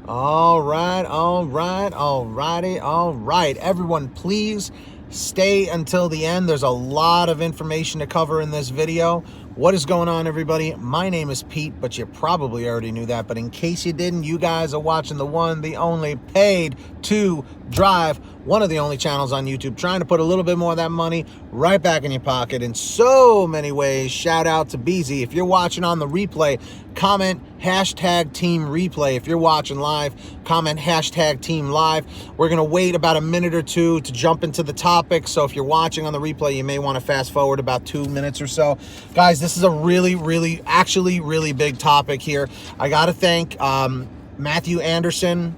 All right. Everyone, please stay until the end. There's a lot of information to cover in this video. What is going on, everybody? My name is Pete, but you probably already knew that. But in case you didn't, you guys are watching the one, the only Paid to Drive, one of the only channels on YouTube trying to put a little bit more of that money right back in your pocket in so many ways. Shout out to Beezy. If you're watching on the replay, comment hashtag team replay. If you're watching live, comment hashtag team live. We're going to wait about a minute or two to jump into the topic. So if you're watching on the replay, you may want to fast forward about 2 minutes or so. Guys, this is a really big topic here. I got to thank Matthew Anderson,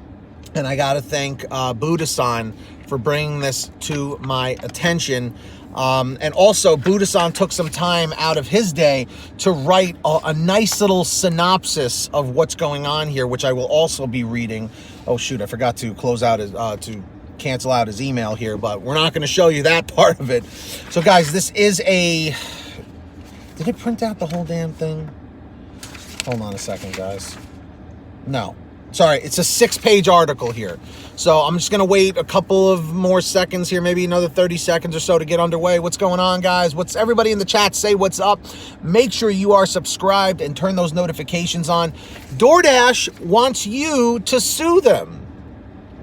and I got to thank Buddha-san for bringing this to my attention. And also, Buddha-san took some time out of his day to write a nice little synopsis of what's going on here, which I will also be reading. Oh, shoot, I forgot to close out his, to cancel out his email here, but we're not going to show you that part of it. So, guys, this is a... Did it print out the whole damn thing? Hold on a second, guys. No. Sorry, it's a 6-page article here. So I'm just going to wait a couple of more seconds here, maybe another 30 seconds or so to get underway. What's going on, guys? What's everybody in the chat say what's up? Make sure you are subscribed and turn those notifications on. DoorDash wants you to sue them.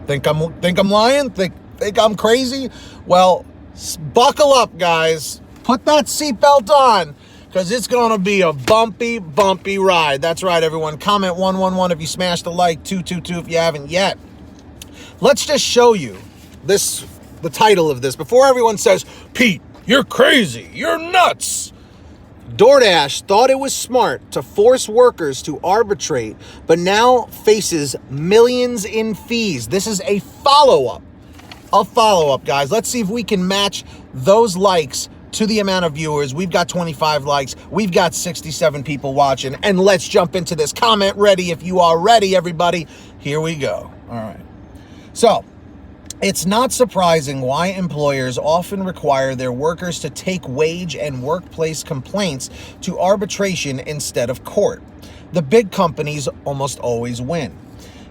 Think I'm lying? Think I'm crazy? Well, buckle up, guys. Put that seatbelt on, because it's going to be a bumpy ride. That's right, everyone. Comment 111 if you smashed the like, 222 if you haven't yet. Let's just show you the title of this before everyone says, Pete, you're crazy, you're nuts. DoorDash thought it was smart to force workers to arbitrate, but now faces millions in fees. This is a follow-up, guys. Let's see if we can match those likes to the amount of viewers. We've got 25 likes. We've got 67 people watching. And let's jump into this. Comment ready if you are ready, everybody. Here we go. All right. So, it's not surprising why employers often require their workers to take wage and workplace complaints to arbitration instead of court. The big companies almost always win.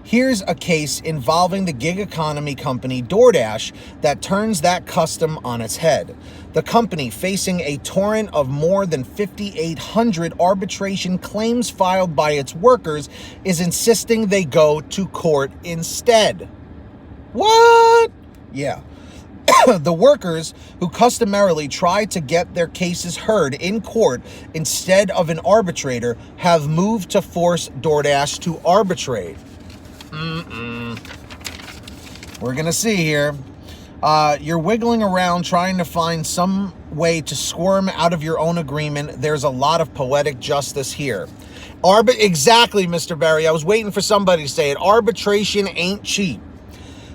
Here's a case involving the gig economy company DoorDash that turns that custom on its head. The company, facing a torrent of more than 5,800 arbitration claims filed by its workers, is insisting they go to court instead. What? Yeah. The workers, who customarily try to get their cases heard in court instead of an arbitrator, have moved to force DoorDash to arbitrate. We're gonna see here. You're wiggling around trying to find some way to squirm out of your own agreement. There's a lot of poetic justice here. Exactly, Mr. Barry. I was waiting for somebody to say it. Arbitration ain't cheap.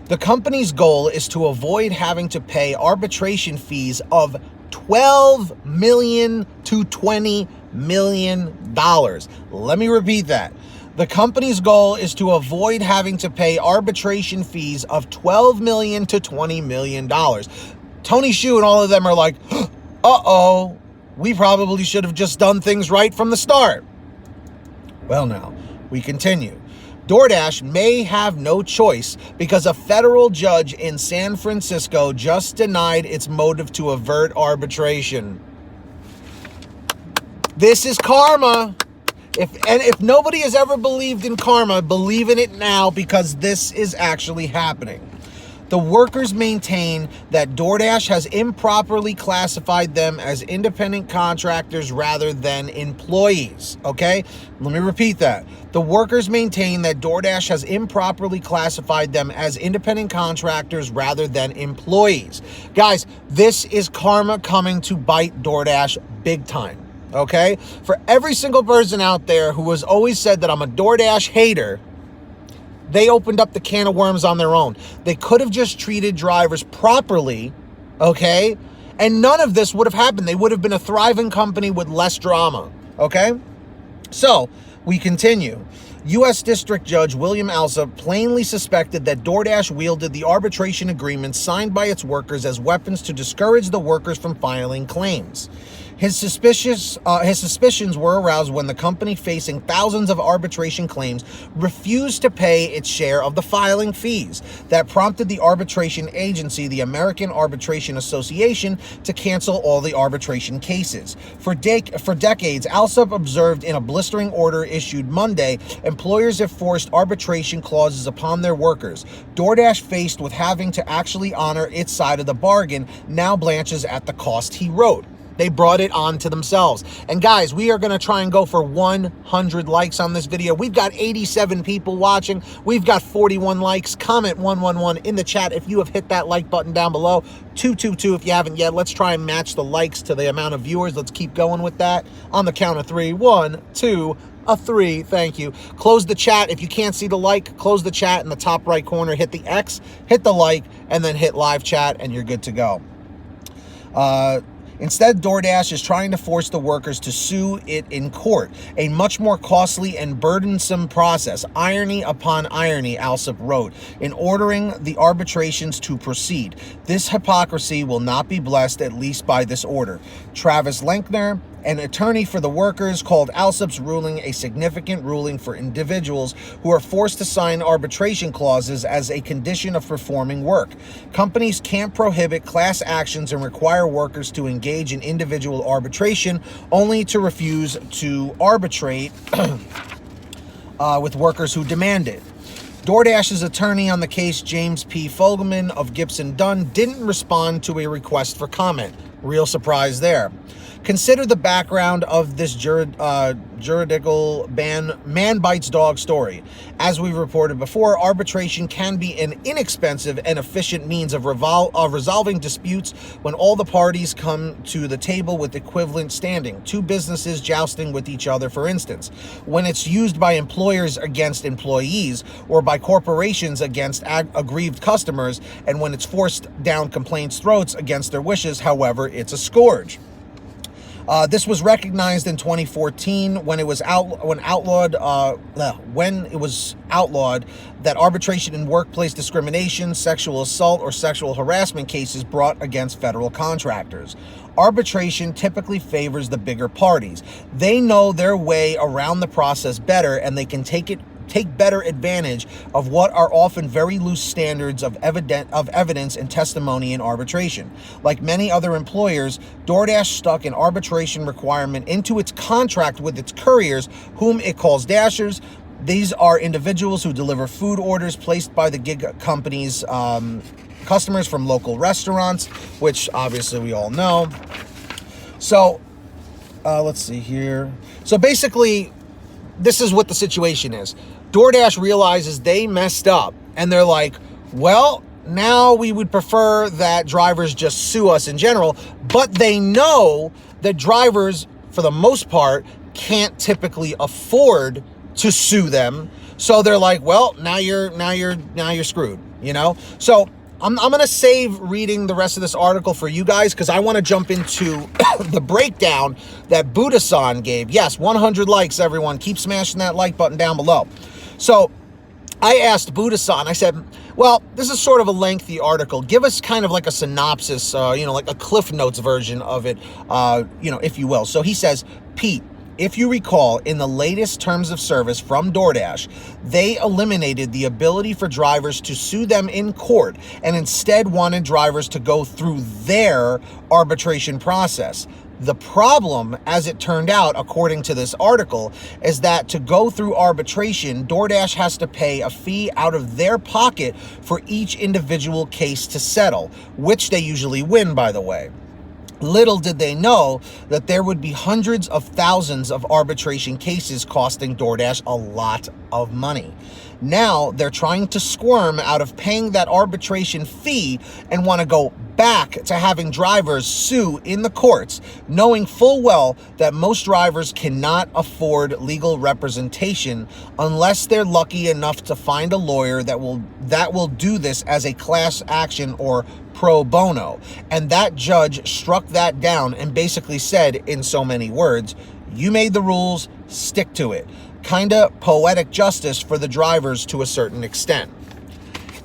The company's goal is to avoid having to pay arbitration fees of $12 million to $20 million. Let me repeat that. The company's goal is to avoid having to pay arbitration fees of $12 million to $20 million. Tony Hsiu and all of them are like, uh-oh, we probably should have just done things right from the start. Well, now, we continue. DoorDash may have no choice because a federal judge in San Francisco just denied its motive to avert arbitration. This is karma. If nobody has ever believed in karma, believe in it now, because this is actually happening. The workers maintain that DoorDash has improperly classified them as independent contractors rather than employees, okay? Let me repeat that. The workers maintain that DoorDash has improperly classified them as independent contractors rather than employees. Guys, this is karma coming to bite DoorDash big time, okay? For every single person out there who has always said that I'm a DoorDash hater, they opened up the can of worms on their own. They could have just treated drivers properly, okay? And none of this would have happened. They would have been a thriving company with less drama, okay? So, we continue. U.S. District Judge William Alsup plainly suspected that DoorDash wielded the arbitration agreements signed by its workers as weapons to discourage the workers from filing claims. His suspicions were aroused when the company, facing thousands of arbitration claims, refused to pay its share of the filing fees. That prompted the arbitration agency, the American Arbitration Association, to cancel all the arbitration cases. For decades, ALSUP observed in a blistering order issued Monday, employers have forced arbitration clauses upon their workers. DoorDash, faced with having to actually honor its side of the bargain, now blanches at the cost, he wrote. They brought it on to themselves. And guys, we are going to try and go for 100 likes on this video. We've got 87 people watching. We've got 41 likes. Comment 111 in the chat if you have hit that like button down below. 222 if you haven't yet. Let's try and match the likes to the amount of viewers. Let's keep going with that. On the count of 3. 1, 2, 3. Thank you. Close the chat. If you can't see the like, close the chat in the top right corner. Hit the X, hit the like, and then hit live chat, and you're good to go. Instead, DoorDash is trying to force the workers to sue it in court, a much more costly and burdensome process. Irony upon irony, ALSUP wrote, in ordering the arbitrations to proceed. This hypocrisy will not be blessed, at least by this order. Travis Lenkner, an attorney for the workers, called ALSUP's ruling a significant ruling for individuals who are forced to sign arbitration clauses as a condition of performing work. Companies can't prohibit class actions and require workers to engage in individual arbitration only to refuse to arbitrate with workers who demand it. DoorDash's attorney on the case, James P. Fogelman of Gibson Dunn, didn't respond to a request for comment. Real surprise there. Consider the background of this juridical man bites dog story. As we've reported before, arbitration can be an inexpensive and efficient means of resolving disputes when all the parties come to the table with equivalent standing. Two businesses jousting with each other, for instance. When it's used by employers against employees or by corporations against aggrieved customers, and when it's forced down complaints' throats against their wishes, however, it's a scourge. This was recognized in 2014 when it was outlawed that arbitration in workplace discrimination, sexual assault, or sexual harassment cases brought against federal contractors. Arbitration typically favors the bigger parties. They know their way around the process better, and they can take better advantage of what are often very loose standards of evidence and testimony in arbitration. Like many other employers, DoorDash stuck an arbitration requirement into its contract with its couriers, whom it calls Dashers. These are individuals who deliver food orders placed by the gig company's customers from local restaurants, which obviously we all know. So let's see here. So basically, this is what the situation is. DoorDash realizes they messed up, and they're like, well, now we would prefer that drivers just sue us in general, but they know that drivers, for the most part, can't typically afford to sue them. So they're like, well, now you're screwed, you know? So I'm going to save reading the rest of this article for you guys, because I want to jump into the breakdown that Buddha-san gave. Yes, 100 likes, everyone. Keep smashing that like button down below. So I asked Buddha-san, I said, well, this is sort of a lengthy article. Give us kind of like a synopsis, like a Cliff Notes version of it, if you will. So he says, Pete, if you recall, in the latest terms of service from DoorDash, they eliminated the ability for drivers to sue them in court and instead wanted drivers to go through their arbitration process. The problem, as it turned out, according to this article, is that to go through arbitration, DoorDash has to pay a fee out of their pocket for each individual case to settle, which they usually win, by the way. Little did they know that there would be hundreds of thousands of arbitration cases costing DoorDash a lot of money. Now they're trying to squirm out of paying that arbitration fee and want to go back to having drivers sue in the courts, knowing full well that most drivers cannot afford legal representation unless they're lucky enough to find a lawyer that will do this as a class action or pro bono. And that judge struck that down and basically said, in so many words, you made the rules, stick to it. Kinda poetic justice for the drivers to a certain extent.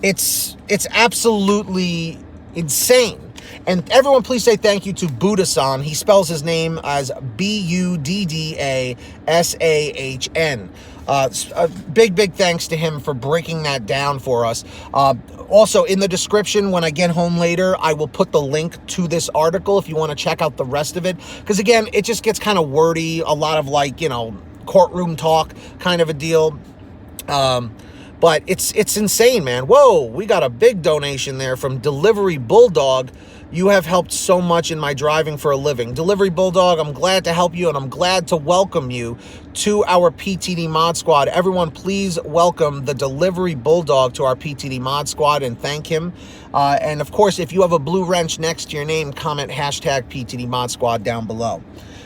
It's absolutely Insane. And everyone, please say thank you to Buddha-san. He spells his name as Buddasahn. A big thanks to him for breaking that down for us. Also, in the description, when I get home later, I will put the link to this article if you want to check out the rest of it. Because, again, it just gets kind of wordy, a lot of, like, you know, courtroom talk kind of a deal. But it's insane, man. Whoa, we got a big donation there from Delivery Bulldog. You have helped so much in my driving for a living. Delivery Bulldog, I'm glad to help you, and I'm glad to welcome you to our PTD Mod Squad. Everyone, please welcome the Delivery Bulldog to our PTD Mod Squad and thank him. And, of course, if you have a blue wrench next to your name, comment hashtag PTD Mod Squad down below.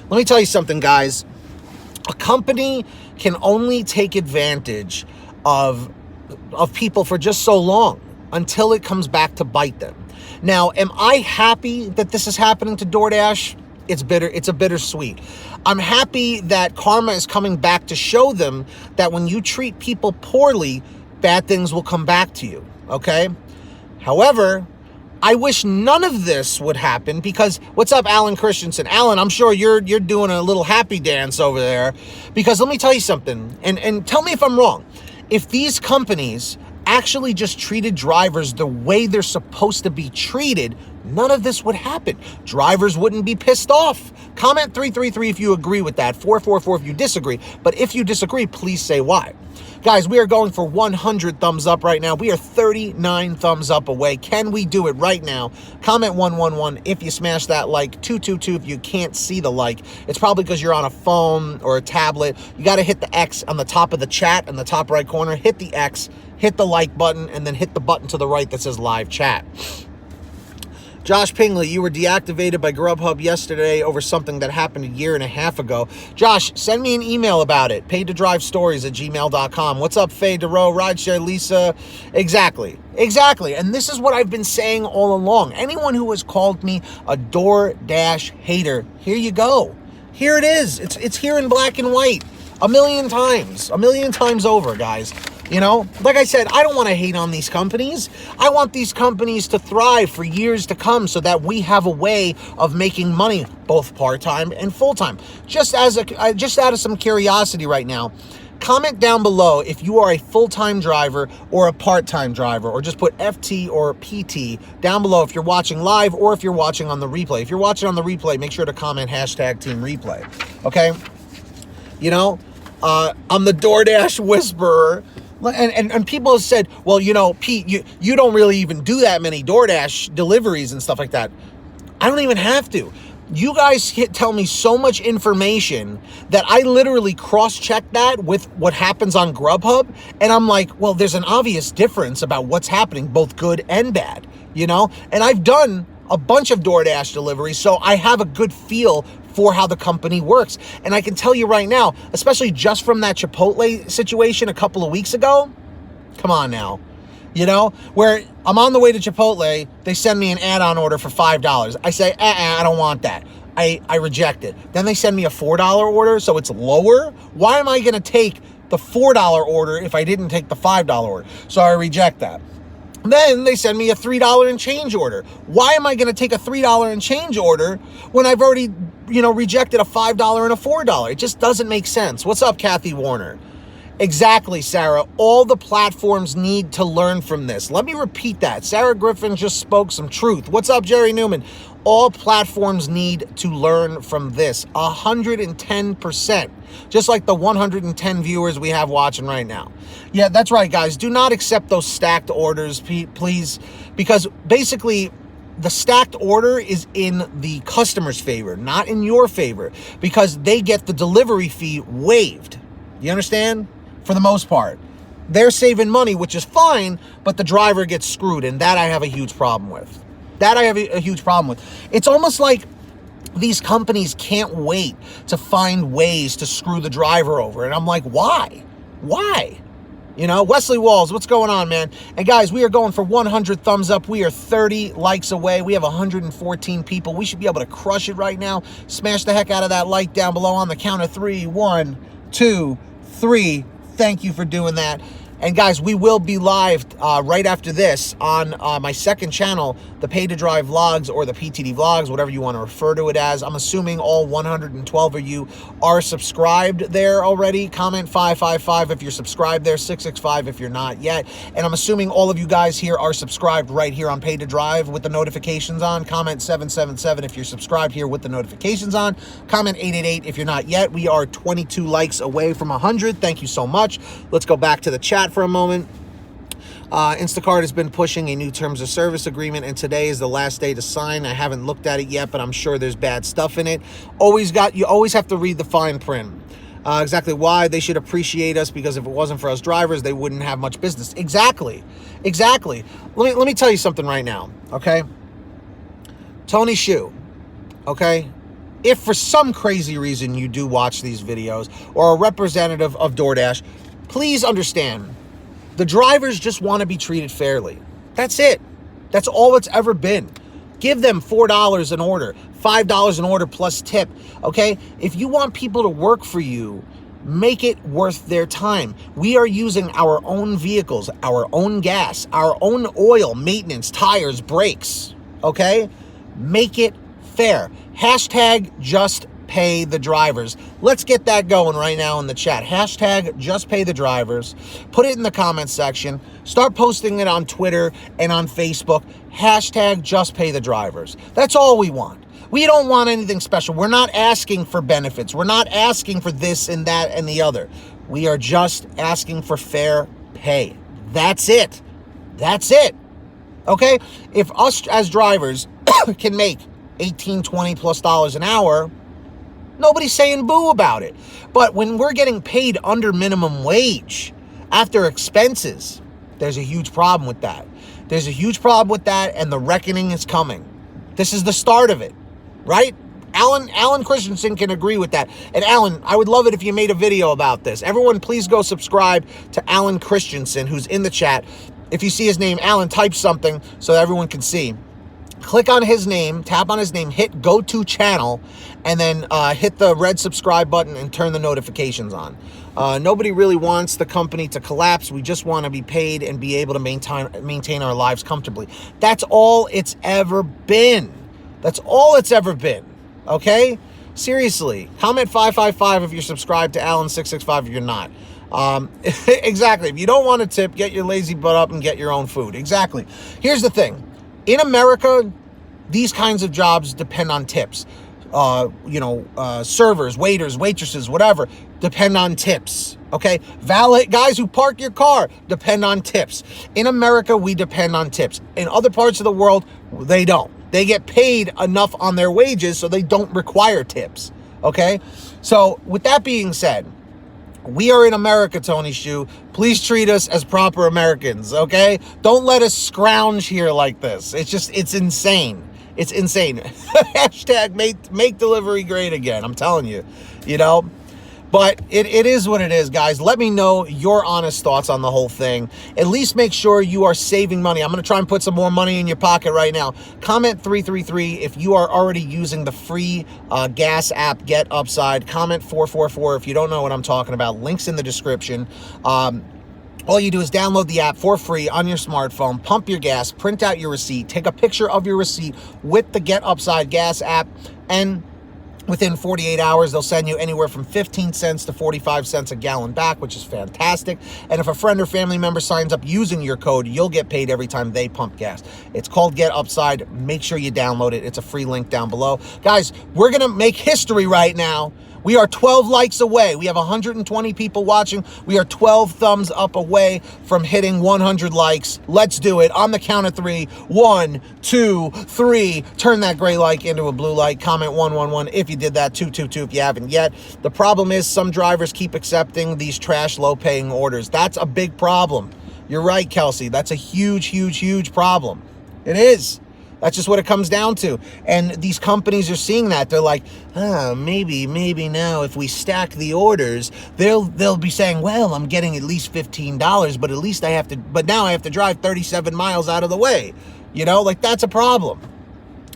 Let me tell you something, guys. A company can only take advantage of people for just so long until it comes back to bite them. Now, am I happy that this is happening to DoorDash? It's bitter. It's a bittersweet. I'm happy that karma is coming back to show them that when you treat people poorly, bad things will come back to you, okay? However, I wish none of this would happen because, what's up, Alan Christensen? Alan, I'm sure you're doing a little happy dance over there because let me tell you something, and tell me if I'm wrong. If these companies actually just treated drivers the way they're supposed to be treated, none of this would happen. Drivers wouldn't be pissed off. Comment 333 if you agree with that, 444 if you disagree. But if you disagree, please say why. Guys, we are going for 100 thumbs up right now. We are 39 thumbs up away. Can we do it right now? Comment 111 if you smash that like, 222 if you can't see the like. It's probably because you're on a phone or a tablet. You got to hit the X on the top of the chat in the top right corner. Hit the X, hit the like button, and then hit the button to the right that says live chat. Josh Pingley, you were deactivated by GrubHub yesterday over something that happened a year and a half ago. Josh, send me an email about it. PaidToDriveStories@gmail.com. What's up, Faye DeRoe, Rideshare Lisa? Exactly. And this is what I've been saying all along. Anyone who has called me a DoorDash hater, here you go. Here it is. It's here in black and white. A million times over, guys. You know, like I said, I don't want to hate on these companies. I want these companies to thrive for years to come so that we have a way of making money, both part-time and full-time. Just out of some curiosity right now, comment down below if you are a full-time driver or a part-time driver, or just put FT or PT down below if you're watching live or if you're watching on the replay. If you're watching on the replay, make sure to comment hashtag Team Replay, okay? You know, I'm the DoorDash whisperer. And people have said, well, you know, Pete, you don't really even do that many DoorDash deliveries and stuff like that. I don't even have to. You guys tell me so much information that I literally cross-check that with what happens on GrubHub. And I'm like, well, there's an obvious difference about what's happening, both good and bad, you know? And I've done a bunch of DoorDash deliveries, so I have a good feel for how the company works. And I can tell you right now, especially just from that Chipotle situation a couple of weeks ago, come on now, you know, where I'm on the way to Chipotle, they send me an add-on order for $5. I say, I don't want that. I reject it. Then they send me a $4 order, so it's lower. Why am I going to take the $4 order if I didn't take the $5 order? So I reject that. Then they send me a $3 and change order. Why am I going to take a $3 and change order when I've already, you know, rejected a $5 and a $4? It just doesn't make sense. What's up, Kathy Warner? Exactly, Sarah. All the platforms need to learn from this. Let me repeat that. Sarah Griffin just spoke some truth. What's up, Jerry Newman? All platforms need to learn from this. 110%. Just like the 110 viewers we have watching right now. Yeah, that's right, guys. Do not accept those stacked orders, please. Because basically, the stacked order is in the customer's favor, not in your favor. Because they get the delivery fee waived. You understand? For the most part. They're saving money, which is fine, but the driver gets screwed. And that I have a huge problem with. It's almost like these companies can't wait to find ways to screw the driver over. And I'm like, why? Why? You know, Wesley Walls, what's going on, man? And guys, we are going for 100 thumbs up. We are 30 likes away. We have 114 people. We should be able to crush it right now. Smash the heck out of that like down below on the count of 3. 1, 2, 3. Thank you for doing that. And guys, we will be live right after this on my second channel, the Pay to Drive Vlogs or the PTD Vlogs, whatever you want to refer to it as. I'm assuming all 112 of you are subscribed there already. Comment 555 if you're subscribed there, 665 if you're not yet. And I'm assuming all of you guys here are subscribed right here on Pay to Drive with the notifications on. Comment 777 if you're subscribed here with the notifications on. Comment 888 if you're not yet. We are 22 likes away from 100. Thank you so much. Let's go back to the chat for a moment. Instacart has been pushing a new terms of service agreement, and today is the last day to sign. I haven't looked at it yet, but I'm sure there's bad stuff in it. You always have to read the fine print. Exactly why they should appreciate us, because if it wasn't for us drivers, they wouldn't have much business. Exactly. Let me tell you something right now, okay? Tony Shu, okay? If for some crazy reason you do watch these videos or a representative of DoorDash, please understand, the drivers just want to be treated fairly. That's it. That's all it's ever been. Give them $4 an order, $5 an order plus tip, okay? If you want people to work for you, make it worth their time. We are using our own vehicles, our own gas, our own oil, maintenance, tires, brakes, okay? Make it fair. Hashtag just pay the drivers. Let's get that going right now in the chat. Hashtag just pay the drivers. Put it in the comments section. Start posting it on Twitter and on Facebook. Hashtag just pay the drivers. That's all we want. We don't want anything special. We're not asking for benefits. We're not asking for this and that and the other. We are just asking for fair pay. That's it. That's it. Okay? If us as drivers can make $18, $20 plus an hour, nobody's saying boo about it. But when we're getting paid under minimum wage after expenses, there's a huge problem with that. There's a huge problem with that, and the reckoning is coming. This is the start of it, right? Alan Christensen can agree with that. And Alan, I would love it if you made a video about this. Everyone, please go subscribe to Alan Christensen, who's in the chat. If you see his name, Alan, type something so that everyone can see. Click on his name, tap on his name, hit go to channel, and then hit the red subscribe button and turn the notifications on. Nobody really wants the company to collapse. We just want to be paid and be able to maintain our lives comfortably. That's all it's ever been. That's all it's ever been. Okay? Seriously. Comment 555 if you're subscribed to Alan, 665 if you're not. Exactly. If you don't want to tip, get your lazy butt up and get your own food. Exactly. Here's the thing. In America, these kinds of jobs depend on tips. Servers, waiters, waitresses, whatever, depend on tips, okay? Valet, guys who park your car, depend on tips. In America, we depend on tips. In other parts of the world, they don't. They get paid enough on their wages, so they don't require tips, okay? So with that being said, we are in America, Tony Shu. Please treat us as proper Americans, okay? Don't let us scrounge here like this. It's insane. It's insane. Hashtag make delivery great again. I'm telling you, But it is what it is, guys. Let me know your honest thoughts on the whole thing. At least make sure you are saving money. I'm going to try and put some more money in your pocket right now. Comment 333 if you are already using the free gas app, Get Upside. Comment 444 if you don't know what I'm talking about. Links in the description. All you do is download the app for free on your smartphone, pump your gas, print out your receipt, take a picture of your receipt with the Get Upside gas app, and within 48 hours, they'll send you anywhere from 15 cents to 45 cents a gallon back, which is fantastic. And if a friend or family member signs up using your code, you'll get paid every time they pump gas. It's called Get Upside. Make sure you download it. It's a free link down below. Guys, we're going to make history right now. We are 12 likes away. We have 120 people watching. We are 12 thumbs up away from hitting 100 likes. Let's do it. On the count of 3. 1, 2, 3. Turn that gray like into a blue light. Comment 111 if you did that. 222 if you haven't yet. The problem is some drivers keep accepting these trash low-paying orders. That's a big problem. You're right, Kelsey. That's a huge, huge, huge problem. It is. That's just what it comes down to. And these companies are seeing that. They're like, maybe now if we stack the orders, they'll be saying, well, I'm getting at least $15, but at least now I have to drive 37 miles out of the way. Like that's a problem.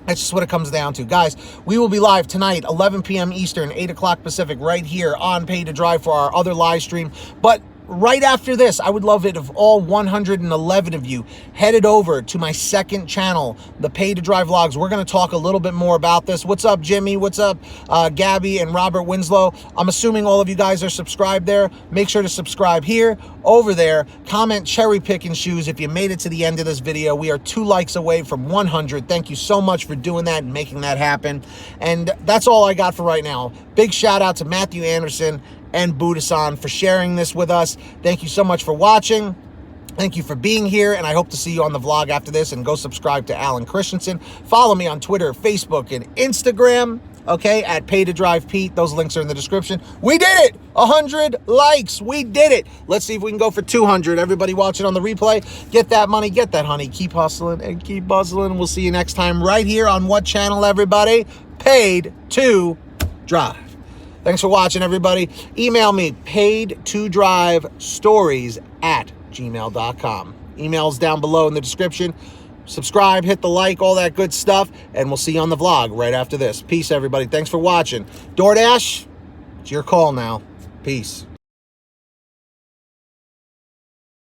That's just what it comes down to. Guys, we will be live tonight, 11 p.m. Eastern, 8 o'clock Pacific, right here on Pay to Drive for our other live stream. But right after this, I would love it if all 111 of you headed over to my second channel, the Pay to Drive Vlogs. We're going to talk a little bit more about this. What's up, Jimmy? What's up, Gabby and Robert Winslow? I'm assuming all of you guys are subscribed there. Make sure to subscribe here, over there. Comment cherry picking shoes if you made it to the end of this video. We are 2 likes away from 100. Thank you so much for doing that and making that happen. And that's all I got for right now. Big shout out to Matthew Anderson and Buddha-san for sharing this with us. Thank you so much for watching. Thank you for being here, and I hope to see you on the vlog after this. And go subscribe to Alan Christensen. Follow me on Twitter, Facebook, and Instagram, okay, at PaidToDrivePete. Those links are in the description. We did it! 100 likes. We did it. Let's see if we can go for 200. Everybody watching on the replay, get that money, get that honey. Keep hustling and keep bustling. We'll see you next time right here on what channel, everybody? Paid to Drive. Thanks for watching, everybody. Email me, PaidToDriveStories@gmail.com. Email's down below in the description. Subscribe, hit the like, all that good stuff, and we'll see you on the vlog right after this. Peace, everybody. Thanks for watching. DoorDash, it's your call now. Peace.